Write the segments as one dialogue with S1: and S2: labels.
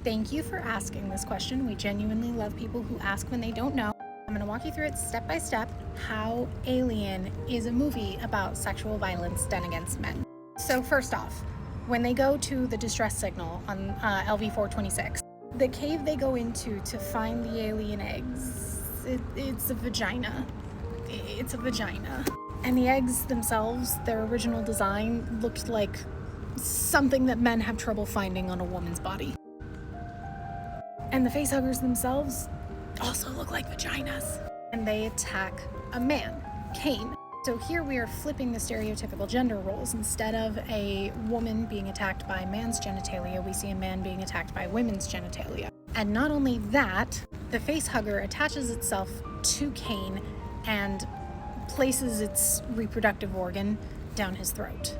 S1: Thank you for asking this question. We genuinely love people who ask when they don't know. I'm going to walk you through it step by step how Alien is a movie about sexual violence done against men. So first off, when they go to the distress signal on LV-426, the cave they go into to find the alien eggs, it's a vagina. It's a vagina. And the eggs themselves, their original design, looked like something that men have trouble finding on a woman's body. And the facehuggers themselves also look like vaginas. And they attack a man, Cain. So here we are flipping the stereotypical gender roles. Instead of a woman being attacked by man's genitalia, we see a man being attacked by women's genitalia. And not only that, the facehugger attaches itself to Cain and places its reproductive organ down his throat.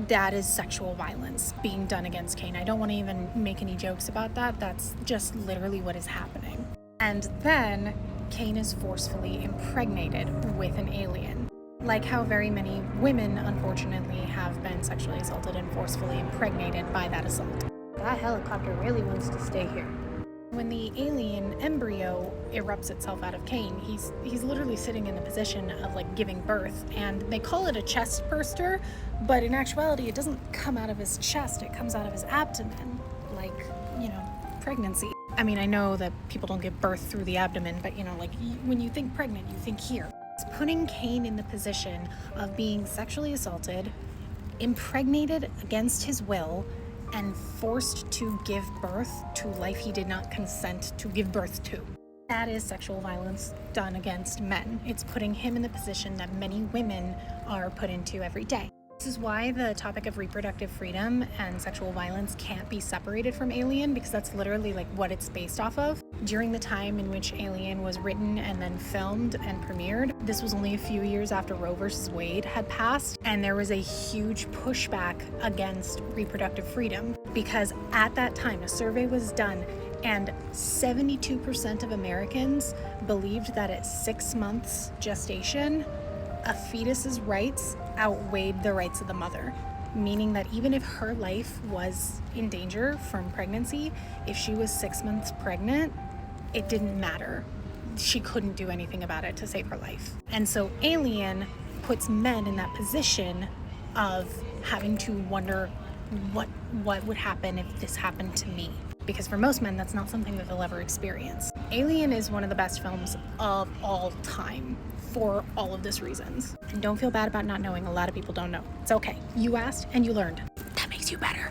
S1: That is sexual violence being done against Cain. I don't want to even make any jokes about that. That's just literally what is happening. And then Cain is forcefully impregnated with an alien. Like how very many women, unfortunately, have been sexually assaulted and forcefully impregnated by that assault. That helicopter really wants to stay here. When the alien embryo erupts itself out of Cain, he's literally sitting in the position of like giving birth, and they call it a chest burster, but in actuality it doesn't come out of his chest, it comes out of his abdomen, like, pregnancy. I mean, I know that people don't give birth through the abdomen, but when you think pregnant, you think here. It's putting Cain in the position of being sexually assaulted, impregnated against his will, and forced to give birth to life he did not consent to give birth to. That is sexual violence done against men. It's putting him in the position that many women are put into every day. This is why the topic of reproductive freedom and sexual violence can't be separated from Alien, because that's literally like what it's based off of. During the time in which Alien was written and then filmed and premiered, this was only a few years after Roe versus Wade had passed, and there was a huge pushback against reproductive freedom because at that time a survey was done and 72% of Americans believed that at 6 months gestation, a fetus's rights outweighed the rights of the mother, meaning that even if her life was in danger from pregnancy, if she was 6 months pregnant, it didn't matter. She couldn't do anything about it to save her life. And so Alien puts men in that position of having to wonder what would happen if this happened to me. Because for most men, that's not something that they'll ever experience. Alien is one of the best films of all time for all of these reasons. And don't feel bad about not knowing. A lot of people don't know. It's okay. You asked and you learned. That makes you better.